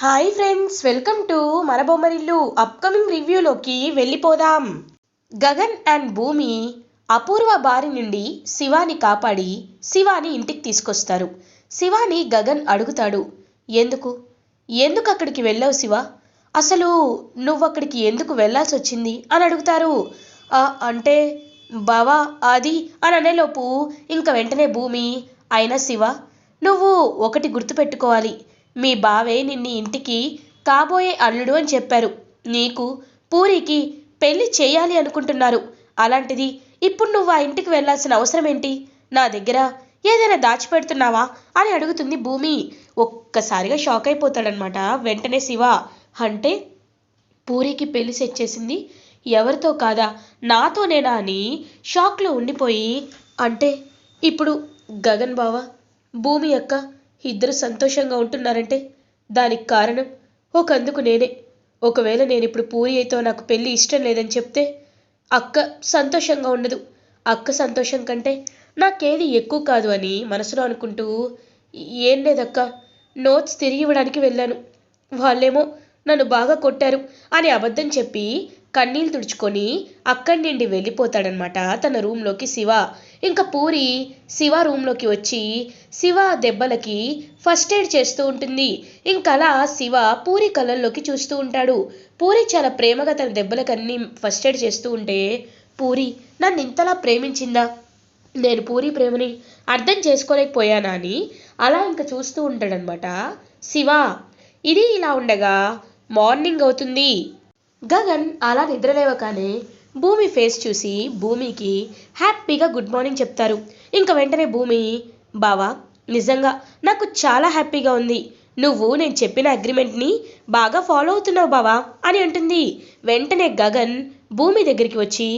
Hi friends, welcome to మన Bommarillu. Upcoming రివ్యూలోకి వెళ్ళిపోదాం. Gagan and భూమి అపూర్వ బారి నుండి శివాని కాపాడి శివాని ఇంటికి తీసుకొస్తారు. శివాని గగన్ అడుగుతాడు, ఎందుకు ఎందుకు అక్కడికి వెళ్ళావు శివ? అసలు నువ్వు అక్కడికి ఎందుకు వెళ్ళాల్సి వచ్చింది అని అడుగుతారు. అంటే బావా అది అని అనేలోపు ఇంక వెంటనే భూమి, అయినా శివ నువ్వు ఒకటి గుర్తుపెట్టుకోవాలి, మీ బావే నిన్ను ఇంటికి కాబోయే అల్లుడు అని చెప్పారు. నీకు పూరికి పెళ్లి చేయాలి అనుకుంటున్నారు. అలాంటిది ఇప్పుడు నువ్వు ఆ ఇంటికి వెళ్ళాల్సిన అవసరం ఏంటి? నా దగ్గర ఏదైనా దాచిపెడుతున్నావా అని అడుగుతుంది భూమి. ఒక్కసారిగా షాక్ అయిపోతాడనమాట. వెంటనే శివ, అంటే పూరికి పెళ్లి సెట్ చేసింది ఎవరితో కాదా, నాతోనేనా అని షాక్లో ఉండిపోయి, అంటే ఇప్పుడు గగన్ బావ భూమి అక్క ఇద్దరు సంతోషంగా ఉంటున్నారంటే దానికి కారణం ఒకందుకు నేనే. ఒకవేళ నేను ఇప్పుడు పూరి అయితే నాకు పెళ్ళి ఇష్టం లేదని చెప్తే అక్క సంతోషంగా ఉండదు. అక్క సంతోషం కంటే నాకేది ఎక్కువ కాదు అని మనసులో అనుకుంటూ, ఏం లేదక్క, నోట్స్ తిరిగి ఇవ్వడానికి వెళ్ళాను, వాళ్ళేమో నన్ను బాగా కొట్టారు అని అబద్ధం చెప్పి కన్నీళ్ళు తుడుచుకొని అక్కడి నుండి వెళ్ళిపోతాడనమాట తన రూమ్లోకి శివ. ఇంకా పూరి శివ రూమ్లోకి వచ్చి శివ దెబ్బలకి ఫస్ట్ ఎయిడ్ చేస్తూ ఉంటుంది. ఇంకలా శివ పూరి కళ్ళల్లోకి చూస్తూ ఉంటాడు. పూరి చాలా ప్రేమగా తన దెబ్బలకు అన్ని ఫస్ట్ ఎయిడ్ చేస్తూ ఉంటే, పూరి నన్ను ఇంతలా ప్రేమించిందా, నేను పూరి ప్రేమని అర్థం చేసుకోలేకపోయానా అని అలా ఇంకా చూస్తూ ఉంటాడనమాట శివ. ఇది ఇలా ఉండగా మార్నింగ్ అవుతుంది. గగన్ అలా నిద్రలేవగానే భూమి ఫేస్ చూసి భూమికి హ్యాపీగా గుడ్ మార్నింగ్ చెప్తారు. ఇంకా వెంటనే భూమి, బావా నిజంగా నాకు చాలా హ్యాపీగా ఉంది, నువ్వు నేను చెప్పిన అగ్రిమెంట్ని బాగా ఫాలో అవుతున్నావు బావా అని అంటుంది. వెంటనే గగన్ భూమి దగ్గరికి వచ్చి,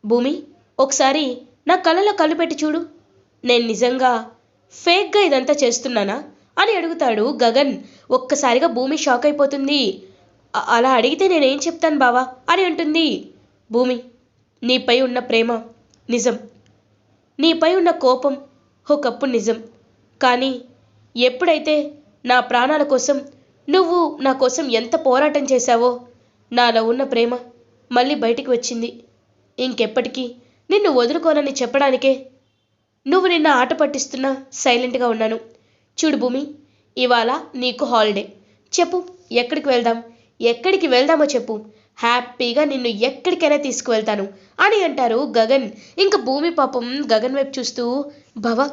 భూమి ఒకసారి నా కళ్ళలో కళ్ళు పెట్టి చూడు, నేను నిజంగా ఫేక్గా ఇదంతా చేస్తున్నానా అని అడుగుతాడు గగన్. ఒక్కసారిగా భూమి షాక్ అయిపోతుంది. అలా అడిగితే నేనేం చెప్తాను బావా అని అంటుంది. భూమి, నీపై ఉన్న ప్రేమ నిజం, నీపై ఉన్న కోపం ఒకప్పుడు నిజం, కానీ ఎప్పుడైతే నా ప్రాణాల కోసం నువ్వు నా కోసం ఎంత పోరాటం చేశావో నాలో ఉన్న ప్రేమ మళ్ళీ బయటికి వచ్చింది. ఇంకెప్పటికీ నిన్ను వదులుకోనని చెప్పడానికే నువ్వు నిన్న ఆట పట్టిస్తున్నా సైలెంట్గా ఉన్నాను. చూడు భూమి, ఇవాళ నీకు హాలిడే, చెప్పు ఎక్కడికి వెళ్దామో చెప్పు, హ్యాపీగా నిన్ను ఎక్కడికైనా తీసుకువెళ్తాను అని అంటారు గగన్. ఇంకా భూమి పాపం గగన్ వైపు చూస్తూ, బావా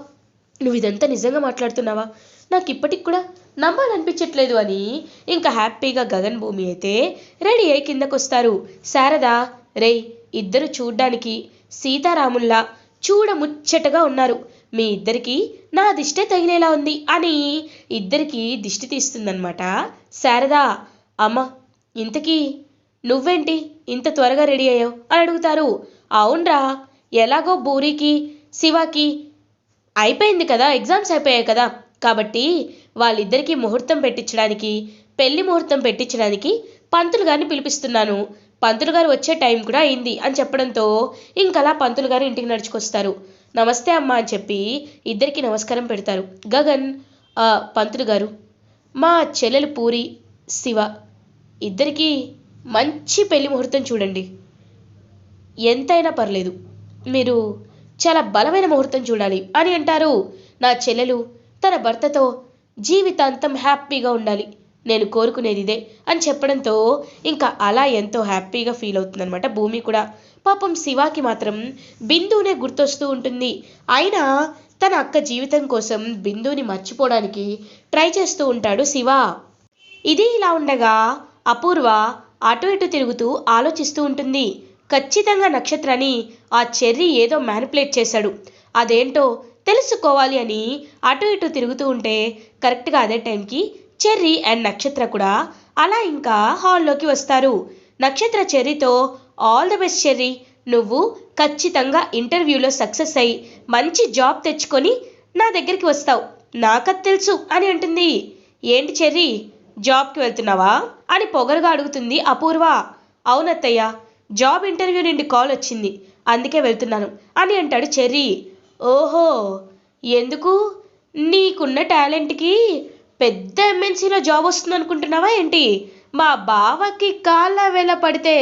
నువ్వు ఇదంతా నిజంగా మాట్లాడుతున్నావా, నాకు ఇప్పటికి కూడా నమ్మాలనిపించట్లేదు అని ఇంకా హ్యాపీగా గగన్ భూమి అయితే రెడీ అయి కిందకొస్తారు. శారదా, రే ఇద్దరు చూడ్డానికి సీతారాముల్లా చూడముచ్చటగా ఉన్నారు, మీ ఇద్దరికి నా దిష్టే తగిలేలా ఉంది అని ఇద్దరికి దిష్టి తీస్తుందన్నమాట శారదా. అమ్మ ఇంతకీ నువ్వేంటి ఇంత త్వరగా రెడీ అయ్యావు అని అడుగుతారు. అవునరా, ఎలాగో బూరికి శివాకి అయిపోయింది కదా, ఎగ్జామ్స్ అయిపోయాయి కదా, కాబట్టి వాళ్ళిద్దరికీ ముహూర్తం పెట్టించడానికి, పెళ్లి ముహూర్తం పెట్టించడానికి పంతులు గారిని పిలిపిస్తున్నాను, పంతులు గారు వచ్చే టైం కూడా అయింది అని చెప్పడంతో ఇంకలా పంతులు గారు ఇంటికి నడుచుకొస్తారు. నమస్తే అమ్మ అని చెప్పి ఇద్దరికి నమస్కారం పెడతారు. గగన్, పంతులు గారు మా చెల్లెలు పూరి శివ ఇద్దరికీ మంచి పెళ్లి ముహూర్తం చూడండి, ఎంతైనా పర్లేదు, మీరు చాలా బలమైన ముహూర్తం చూడాలి అని అంటారు. నా చెల్లెలు తన భర్తతో జీవితాంతం హ్యాపీగా ఉండాలి, నేను కోరుకునేది ఇదే అని చెప్పడంతో ఇంకా అలా ఎంతో హ్యాపీగా ఫీల్ అవుతుందన్నమాట భూమి కూడా. పాపం శివాకి మాత్రం బిందునే గుర్తొస్తూ ఉంటుంది. అయినా తన అక్క జీవితం కోసం బిందుని మర్చిపోవడానికి ట్రై చేస్తూ ఉంటాడు శివ. ఇది ఇలా ఉండగా అపూర్వ అటు ఇటు తిరుగుతూ ఆలోచిస్తూ ఉంటుంది. ఖచ్చితంగా నక్షత్రాన్ని ఆ చెర్రీ ఏదో మ్యానిపులేట్ చేశాడు, అదేంటో తెలుసుకోవాలి అని అటు ఇటు తిరుగుతూ ఉంటే కరెక్ట్గా అదే టైంకి చెర్రీ అండ్ నక్షత్ర కూడా అలా ఇంకా హాల్లోకి వస్తారు. నక్షత్ర చెర్రీతో, ఆల్ ద బెస్ట్ చెర్రీ, నువ్వు ఖచ్చితంగా ఇంటర్వ్యూలో సక్సెస్ అయ్యి మంచి జాబ్ తెచ్చుకొని నా దగ్గరికి వస్తావు, నాకది తెలుసు అని అంటుంది. ఏంటి చెర్రీ, జాబ్కి వెళ్తున్నావా అని పొగరుగా అడుగుతుంది అపూర్వ. అవునత్తయ్య, జాబ్ ఇంటర్వ్యూ నుండి కాల్ వచ్చింది, అందుకే వెళ్తున్నాను అని అంటాడు చెర్రీ. ఓహో, ఎందుకు, నీకున్న టాలెంట్కి పెద్ద ఎంఎన్సీలో జాబ్ వస్తుంది అనుకుంటున్నావా ఏంటి? మా బావకి కాళ్ళ వేళ పడితే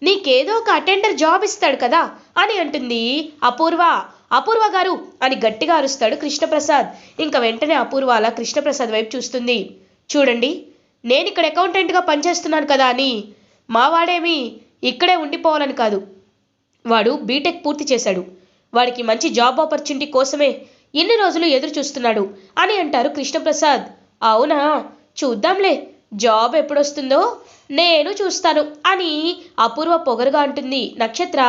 నీకేదో ఒక అటెండర్ జాబ్ ఇస్తాడు కదా అని అంటుంది అపూర్వ. అపూర్వ గారు అని గట్టిగా అరుస్తాడు కృష్ణప్రసాద్. ఇంకా వెంటనే అపూర్వ అలా కృష్ణప్రసాద్ వైపు చూస్తుంది. చూడండి, నేను ఇక్కడ అకౌంటెంట్గా పనిచేస్తున్నాను కదా అని మావాడేమి ఇక్కడే ఉండిపోవాలని కాదు. వాడు బీటెక్ పూర్తి చేశాడు. వాడికి మంచి జాబ్ ఆపర్చునిటీ కోసమే ఇన్ని రోజులు ఎదురు చూస్తున్నాడు అని అంటారు కృష్ణప్రసాద్. అవునా, చూద్దాంలే, జాబ్ ఎప్పుడొస్తుందో నేను చూస్తాను అని అపూర్వ పొగరుగా అంటుంది. నక్షత్ర,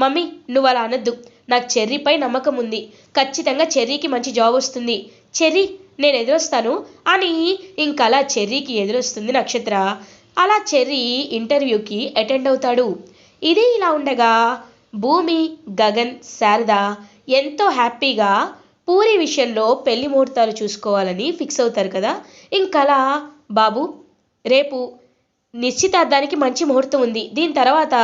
మమ్మీ నువ్వు అలా అనద్దు, నాకు చెర్రీపై నమ్మకం ఉంది. ఖచ్చితంగా చెర్రీకి మంచి జాబ్ వస్తుంది. చెర్రీ, నేను ఎదురొస్తాను అని ఇంకలా చెర్రీకి ఎదురొస్తుంది నక్షత్ర. అలా చెర్రీ ఇంటర్వ్యూకి అటెండ్ అవుతాడు. ఇది ఇలా ఉండగా భూమి, గగన్, శారద ఎంతో హ్యాపీగా పూరి విషయంలో పెళ్లి ముహూర్తాలు చూసుకోవాలని ఫిక్స్ అవుతారు కదా. ఇంకలా బాబు, రేపు నిశ్చితార్థానికి మంచి ముహూర్తం ఉంది. దీని తర్వాత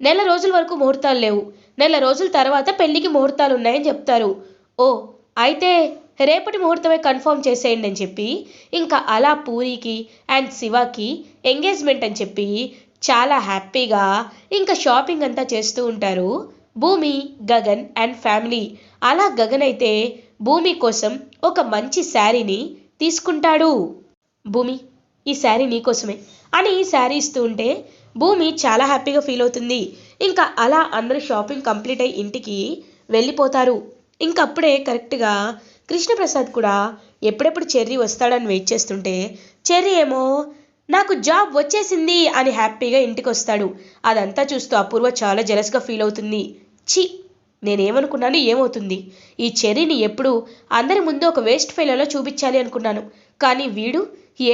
నెల రోజుల వరకు ముహూర్తాలు లేవు. నెల రోజుల తర్వాత పెళ్లికి ముహూర్తాలు ఉన్నాయని చెప్తారు. ఓ, అయితే రేపటి ముహూర్తమే కన్ఫర్మ్ చేసేయండి అని చెప్పి ఇంకా అలా పూరికి అండ్ శివకి ఎంగేజ్మెంట్ అని చెప్పి చాలా హ్యాపీగా ఇంకా షాపింగ్ అంతా చేస్తూ ఉంటారు భూమి, గగన్ అండ్ ఫ్యామిలీ. అలా గగన్ అయితే భూమి కోసం ఒక మంచి శారీని తీసుకుంటాడు. భూమి, ఈ శారీ నీకోసమే అని శారీ ఇస్తూ ఉంటే భూమి చాలా హ్యాపీగా ఫీల్ అవుతుంది. ఇంకా అలా అందరూ షాపింగ్ కంప్లీట్ అయ్యి ఇంటికి వెళ్ళిపోతారు. ఇంకప్పుడే కరెక్ట్గా కృష్ణప్రసాద్ కూడా ఎప్పుడెప్పుడు చెర్రీ వస్తాడని వెయిట్ చేస్తుంటే చెర్రీ ఏమో నాకు జాబ్ వచ్చేసింది అని హ్యాపీగా ఇంటికి వస్తాడు. అదంతా చూస్తూ అపూర్వ చాలా జెలస్గా ఫీల్ అవుతుంది. ఛీ, నేనేమనుకున్నాను, ఏమవుతుంది? ఈ చెర్రీని ఎప్పుడు అందరి ముందు ఒక వేస్ట్ ఫెయిల్లో చూపించాలి అనుకున్నాను, కానీ వీడు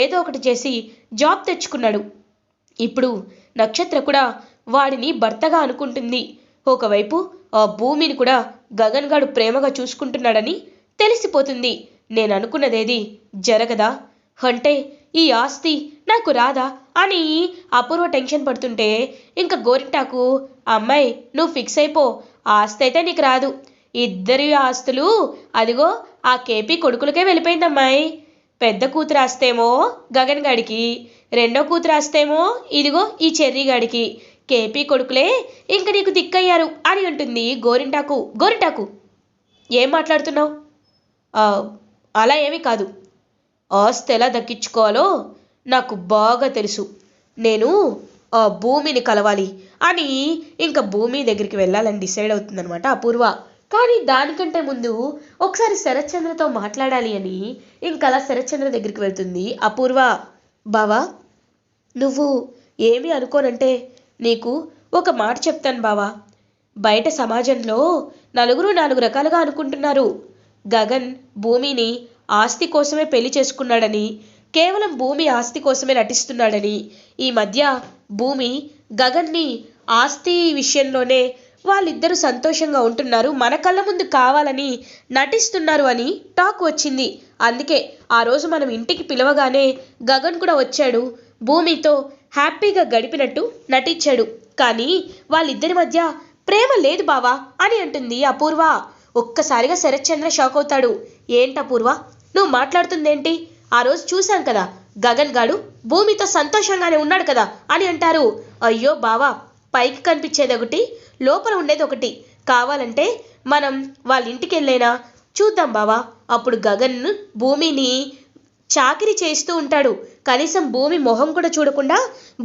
ఏదో ఒకటి చేసి జాబ్ తెచ్చుకున్నాడు. ఇప్పుడు నక్షత్ర కూడా వాడిని భర్తగా అనుకుంటుంది. ఒకవైపు ఆ భూమిని కూడా గగన్ గాడు ప్రేమగా చూసుకుంటున్నాడని తెలిసిపోతుంది. నేను అనుకున్నదేది జరగదా అంటే ఈ ఆస్తి నాకు రాదా అని అపూర్వ టెన్షన్ పడుతుంటే ఇంకా గోరింటాకు, అమ్మాయి నువ్వు ఫిక్స్ అయిపో, ఆస్తి అయితే నీకు రాదు. ఇద్దరి ఆస్తులు అదిగో ఆ కేపీ కొడుకులకే వెళ్ళిపోయిందమ్మాయి. పెద్ద కూతురు ఆస్తేమో గగన్ గాడికి, రెండో కూతురు ఆస్తేమో ఇదిగో ఈ చెర్రీ గాడికి. కేపీ కొడుకులే ఇంక నీకు దిక్కయ్యారు అని అంటుంది గోరింటాకు. గోరింటాకు, ఏం మాట్లాడుతున్నావు? అలా ఏమీ కాదు, ఆస్తి ఎలా దక్కించుకోవాలో నాకు బాగా తెలుసు. నేను ఆ భూమిని కలవాలి అని ఇంకా భూమి దగ్గరికి వెళ్ళాలని డిసైడ్ అవుతుందనమాట అపూర్వ. కానీ దానికంటే ముందు ఒకసారి శరత్చంద్రతో మాట్లాడాలి అని ఇంకలా శరత్చంద్ర దగ్గరికి వెళ్తుంది అపూర్వ. బావా, నువ్వు ఏమీ అనుకోనంటే నీకు ఒక మాట చెప్తాను బావా. బయట సమాజంలో నలుగురు నాలుగు రకాలుగా అనుకుంటున్నారు. గగన్ భూమిని ఆస్తి కోసమే పెళ్లి చేసుకున్నాడని, కేవలం భూమి ఆస్తి కోసమే నటిస్తున్నాడని, ఈ మధ్య భూమి గగన్ని ఆస్తి విషయంలోనే వాళ్ళిద్దరూ సంతోషంగా ఉంటున్నారు, మన కళ్ళ ముందు కావాలని నటిస్తున్నారు అని టాక్ వచ్చింది. అందుకే ఆ రోజు మనం ఇంటికి పిలవగానే గగన్ కూడా వచ్చాడు, భూమితో హ్యాపీగా గడిపినట్టు నటించాడు. కానీ వాళ్ళిద్దరి మధ్య ప్రేమ లేదు బావా అని అంటుంది అపూర్వ. ఒక్కసారిగా శరత్చంద్ర షాక్ అవుతాడు. ఏంటపూర్వ, నువ్వు మాట్లాడుతుందేంటి? ఆ రోజు చూశాం కదా, గగన్ గాడు భూమితో సంతోషంగానే ఉన్నాడు కదా అని అంటారు. అయ్యో బావా, పైకి కనిపించేది ఒకటి, లోపల ఉండేది ఒకటి. కావాలంటే మనం వాళ్ళ ఇంటికి వెళ్ళైనా చూద్దాం బావా. అప్పుడు గగన్ భూమిని చాకిరీ చేస్తూ ఉంటాడు. కనీసం భూమి మొహం కూడా చూడకుండా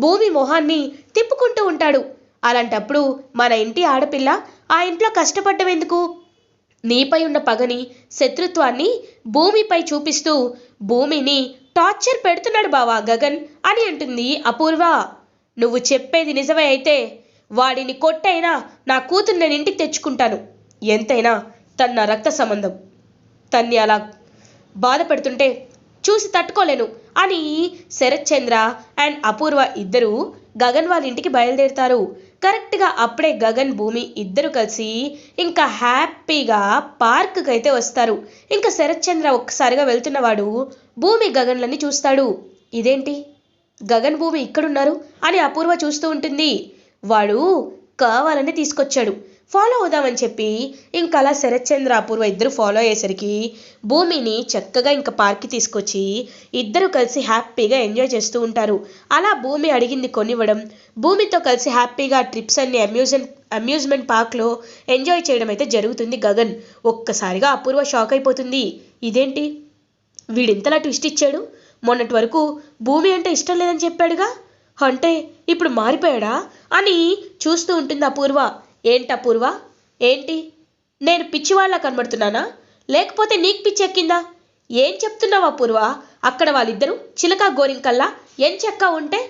భూమి మొహాన్ని తిప్పుకుంటూ ఉంటాడు. అలాంటప్పుడు మన ఇంటి ఆడపిల్ల ఆ ఇంట్లో కష్టపడ్డం ఎందుకు? నీపై ఉన్న పగని, శత్రుత్వాన్ని భూమిపై చూపిస్తూ భూమిని టార్చర్ పెడుతున్నాడు బావా గగన్ అని అంటుంది అపూర్వ. నువ్వు చెప్పేది నిజమే అయితే వాడిని కొట్టైనా నా కూతురు నేను ఇంటికి తెచ్చుకుంటాను. ఎంతైనా తన నా రక్త సంబంధం. తన్ని అలా బాధ పెడుతుంటే చూసి తట్టుకోలేను అని శరత్చంద్ర అండ్ అపూర్వ ఇద్దరు గగన్ వాళ్ళ ఇంటికి బయలుదేరుతారు. కరెక్ట్గా అప్పుడే గగన్ భూమి ఇద్దరు కలిసి ఇంకా హ్యాపీగా పార్క్కి అయితే వస్తారు. ఇంకా శరత్చంద్ర ఒక్కసారిగా వెళ్తున్నవాడు భూమి గగన్లని చూస్తాడు. ఇదేంటి, గగన్ భూమి ఇక్కడున్నారు అని అపూర్వ చూస్తూ ఉంటుంది. వాడు కావాలని తీసుకొచ్చాడు, ఫాలో అవుదామని చెప్పి ఇంకా అలా శరత్ చంద్ర అపూర్వ ఇద్దరు ఫాలో అయ్యేసరికి భూమిని చక్కగా ఇంకా పార్క్కి తీసుకొచ్చి ఇద్దరు కలిసి హ్యాపీగా ఎంజాయ్ చేస్తూ ఉంటారు. అలా భూమి అడిగింది కొనివ్వడం, భూమితో కలిసి హ్యాపీగా ట్రిప్స్ అన్ని అమ్యూజ్మెంట్ పార్క్లో ఎంజాయ్ చేయడం అయితే జరుగుతుంది గగన్. ఒక్కసారిగా అపూర్వ షాక్ అయిపోతుంది. ఇదేంటి వీడింతలా ట్విస్ట్ ఇచ్చాడు, మొన్నటి వరకు భూమి అంటే ఇష్టం లేదని చెప్పాడుగా, అంటే ఇప్పుడు మారిపోయాడా అని చూస్తూ ఉంటుంది అపూర్వ. ఏంటి అపూర్వ, ఏంటి నేను పిచ్చివాళ్ళ కనబడుతున్నానా, లేకపోతే నీకు పిచ్చి ఎక్కిందా? ఏం చెప్తున్నావు అపూర్వ? అక్కడ వాళ్ళిద్దరూ చిలక గోరింకల్లా ఎంచెక్క ఉంటే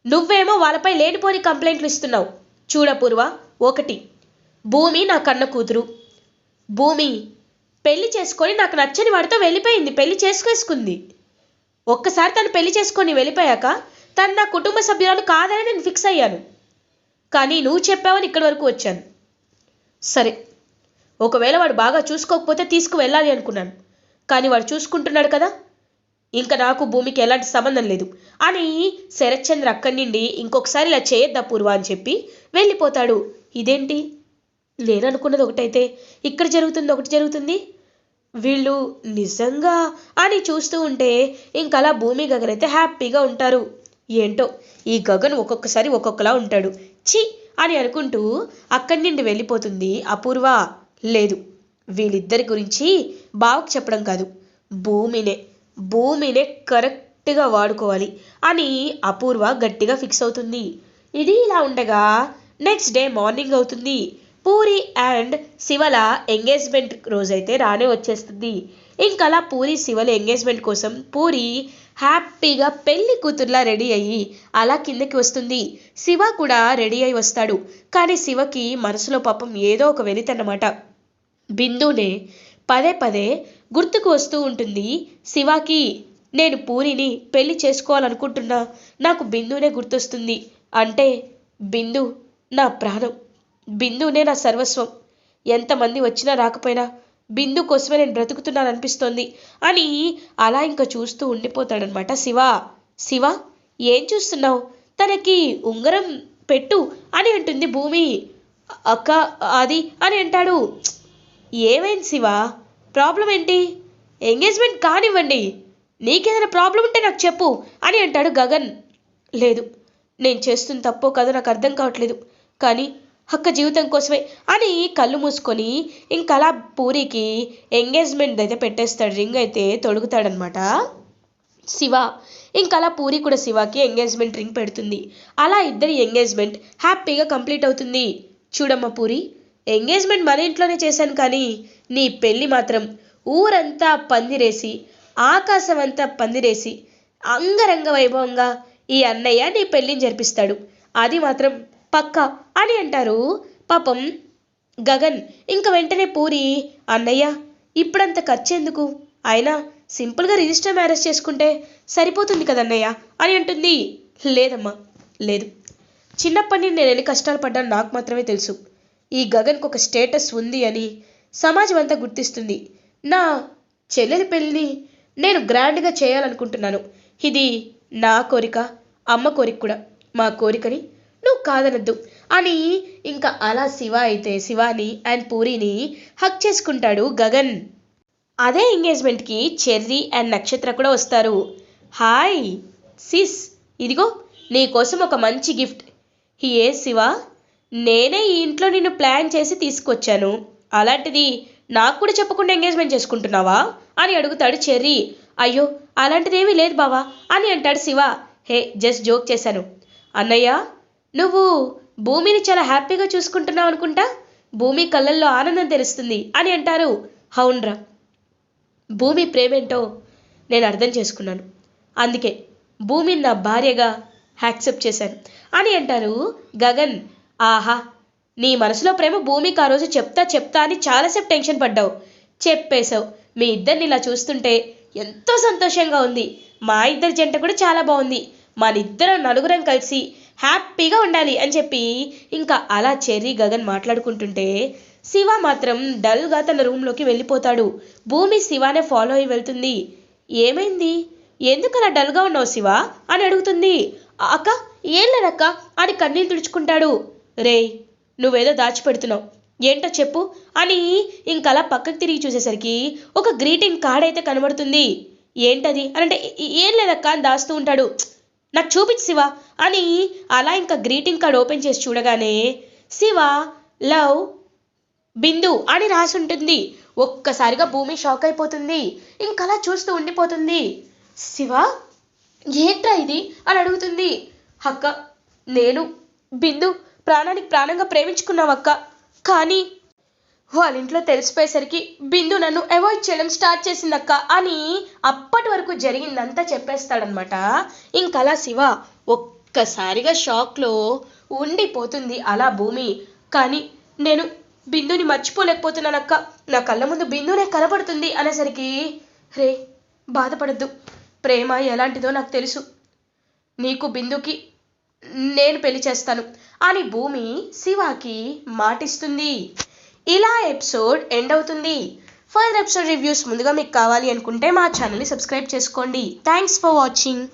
నువ్వేమో వాళ్ళపై లేనిపోని కంప్లైంట్లు ఇస్తున్నావు. చూడపూర్వ, ఒకటి, భూమి నా కన్న కూతురు. భూమి పెళ్లి చేసుకొని నాకు నచ్చని వాడితో వెళ్ళిపోయింది, పెళ్లి చేసుకుంది. ఒక్కసారి తను పెళ్లి చేసుకొని వెళ్ళిపోయాక తను నా కుటుంబ సభ్యురాలు కాదని నేను ఫిక్స్ అయ్యాను. కానీ నువ్వు చెప్పావని ఇక్కడి వరకు వచ్చాను. సరే, ఒకవేళ వాడు బాగా చూసుకోకపోతే తీసుకువెళ్ళాలి అనుకున్నాను, కానీ వాడు చూసుకుంటున్నాడు కదా, ఇంకా నాకు భూమికి ఎలాంటి సంబంధం లేదు అని శరత్ చంద్ర అక్కడి నుండి ఇంకొకసారి ఇలా చేయొద్దా పూర్వ అని చెప్పి వెళ్ళిపోతాడు. ఇదేంటి, నేను అనుకున్నది ఒకటైతే ఇక్కడ జరుగుతుంది ఒకటి జరుగుతుంది, వీళ్ళు నిజంగా అని చూస్తూ ఉంటే ఇంకా అలా భూమి గగన్ అయితే హ్యాపీగా ఉంటారు. ఏంటో ఈ గగన్ ఒక్కొక్కసారి ఒక్కొక్కలా ఉంటాడు, చి అని అనుకుంటూ అక్కడి నుండి వెళ్ళిపోతుంది అపూర్వ. లేదు, వీళ్ళిద్దరి గురించి బావకు చెప్పడం కాదు, భూమినే కరెక్ట్గా వాడుకోవాలి అని అపూర్వ గట్టిగా ఫిక్స్ అవుతుంది. ఇది ఇలా ఉండగా నెక్స్ట్ డే మార్నింగ్ అవుతుంది. పూరి అండ్ శివల ఎంగేజ్మెంట్ రోజైతే రానే వచ్చేస్తుంది. ఇంకా అలా పూరి శివల ఎంగేజ్మెంట్ కోసం పూరి హ్యాపీగా పెళ్లి కూతుర్లా రెడీ అయ్యి అలా కిందకి వస్తుంది. శివ కూడా రెడీ అయి వస్తాడు. కానీ శివకి మనసులో పాపం ఏదో ఒక వెలితన్నమాట. బిందునే పదే పదే గుర్తుకు వస్తూ ఉంటుంది శివాకి. నేను పూరిని పెళ్లి చేసుకోవాలనుకుంటున్నా, నాకు బిందునే గుర్తొస్తుంది. అంటే బిందు నా ప్రాణం, బిందునే నా సర్వస్వం, ఎంతమంది వచ్చినా రాకపోయినా బిందు కోసమే నేను బ్రతుకుతున్నాను అనిపిస్తోంది అని అలా ఇంకా చూస్తూ ఉండిపోతాడనమాట శివ. శివ, ఏం చూస్తున్నావు, తనకి ఉంగరం పెట్టు అని అంటుంది భూమి. అక్క అది అని అంటాడు. ఏమైంది శివ, ప్రాబ్లం ఏంటి? ఎంగేజ్మెంట్ కానివ్వండి, నీకేదైనా ప్రాబ్లం ఉంటే నాకు చెప్పు అని అంటాడు గగన్. లేదు, నేను చేస్తున్న తప్పో కాదో నాకు అర్థం కావట్లేదు, కానీ అక్క జీవితం కోసమే అని కళ్ళు మూసుకొని ఇంకా అలా పూరికి ఎంగేజ్మెంట్ అయితే పెట్టేస్తాడు, రింగ్ అయితే తొడుగుతాడనమాట శివ. ఇంకా అలా పూరి కూడా శివకి ఎంగేజ్మెంట్ రింగ్ పెడుతుంది. అలా ఇద్దరి ఎంగేజ్మెంట్ హ్యాపీగా కంప్లీట్ అవుతుంది. చూడమ్మా పూరి, ఎంగేజ్మెంట్ మన ఇంట్లోనే చేశాను, కానీ నీ పెళ్ళి మాత్రం ఊరంతా పందిరేసి ఆకాశం అంతా పందిరేసి అంగరంగ వైభవంగా ఈ అన్నయ్య నీ పెళ్ళిని జరిపిస్తాడు, అది మాత్రం పక్కా అని అంటారు పాపం గగన్. ఇంక వెంటనే పూరి, అన్నయ్య ఇప్పుడంత ఖర్చెందుకు, అయినా సింపుల్గా రిజిస్టర్ మ్యారేజ్ చేసుకుంటే సరిపోతుంది కదన్నయ్య అని అంటుంది. లేదమ్మా లేదు, చిన్నప్పటి నుండి నేను ఎన్ని కష్టాలు పడ్డాను నాకు మాత్రమే తెలుసు. ఈ గగన్కు ఒక స్టేటస్ ఉంది అని సమాజం అంతా గుర్తిస్తుంది. నా చెల్లెలి పెళ్ళిని నేను గ్రాండ్గా చేయాలనుకుంటున్నాను. ఇది నా కోరిక, అమ్మ కోరిక కూడా. మా కోరికని నువ్వు కాదనద్దు అని ఇంకా అలా శివ అయితే శివాని అండ్ పూరిని హక్ చేసుకుంటాడు గగన్. అదే ఎంగేజ్మెంట్కి చెర్రీ అండ్ నక్షత్ర కూడా వస్తారు. హాయ్ సిస్, ఇదిగో నీకోసం ఒక మంచి గిఫ్ట్. ఏ శివ, నేనే ఈ ఇంట్లో నిన్ను ప్లాన్ చేసి తీసుకొచ్చాను, అలాంటిది నాకు కూడా చెప్పకుండా ఎంగేజ్మెంట్ చేసుకుంటున్నావా అని అడుగుతాడు చెర్రీ. అయ్యో అలాంటిదేమీ లేదు బావా అని అంటాడు శివ. హే జస్ట్ జోక్ చేశాను. అన్నయ్య, నువ్వు భూమిని చాలా హ్యాపీగా చూసుకుంటున్నావు అనుకుంటా, భూమి కళ్ళల్లో ఆనందం తెలుస్తుంది అని అంటారు. అవునరా, భూమి ప్రేమేంటో నేను అర్థం చేసుకున్నాను, అందుకే భూమిని నా భార్యగా యాక్సెప్ట్ చేశాను అని అంటారు గగన్. ఆహా, నీ మనసులో ప్రేమ భూమికి ఆ రోజు చెప్తా అని చాలాసేపు టెన్షన్ పడ్డావు, చెప్పేశావు. మీ ఇద్దరిని ఇలా చూస్తుంటే ఎంతో సంతోషంగా ఉంది. మా ఇద్దరి జంట కూడా చాలా బాగుంది, మనిద్దరం నలుగురం కలిసి హ్యాపీగా ఉండాలి అని చెప్పి ఇంకా అలా చెర్రీ గగన్ మాట్లాడుకుంటుంటే శివ మాత్రం డల్గా తన రూమ్లోకి వెళ్ళిపోతాడు. భూమి శివానే ఫాలో అయి వెళ్తుంది. ఏమైంది, ఎందుకు అలా డల్గా ఉన్నావు శివ అని అడుగుతుంది. అక్క ఏం లేదక్క అని కన్నీళ్ళు తుడుచుకుంటాడు. రే, నువ్వేదో దాచిపెడుతున్నావు, ఏంటో చెప్పు అని ఇంకలా పక్కకు తిరిగి చూసేసరికి ఒక గ్రీటింగ్ కార్డ్ అయితే కనబడుతుంది. ఏంటది అని అంటే ఏం లేదక్క అని దాస్తూ ఉంటాడు. నాకు చూపించు శివ అని అలా ఇంకా గ్రీటింగ్ కార్డ్ ఓపెన్ చేసి చూడగానే శివ లవ్ బిందు అని రాసి ఉంటుంది. ఒక్కసారిగా భూమి షాక్ అయిపోతుంది. ఇంకలా చూస్తూ ఉండిపోతుంది. శివ ఏంట్రా ఇది అని అడుగుతుంది. అక్క నేను బిందు ప్రాణానికి ప్రాణంగా ప్రేమించుకున్నావక్క, కానీ వాళ్ళ ఇంట్లో తెలిసిపోయేసరికి బిందు నన్ను అవాయిడ్ చేయడం స్టార్ట్ చేసిందక్క అని అప్పటి వరకు జరిగిందంతా చెప్పేస్తాడనమాట. ఇంకలా శివ ఒక్కసారిగా షాక్లో ఉండిపోతుంది అలా భూమి. కానీ నేను బిందుని మర్చిపోలేకపోతున్నానక్క, నా కళ్ళ ముందు బిందునే కనపడుతుంది అనేసరికి రే బాధపడద్దు, ప్రేమ ఎలాంటిదో నాకు తెలుసు, నీకు బిందుకి నేను పెళ్లి చేస్తాను అని భూమి శివాకి మాటిస్తుంది. ఇలా ఎపిసోడ్ ఎండ్ అవుతుంది. ఫర్దర్ ఎపిసోడ్ రివ్యూస్ ముందుగా మీకు కావాలి అనుకుంటే మా ఛానల్ని సబ్స్క్రైబ్ చేసుకోండి. Thanks for watching.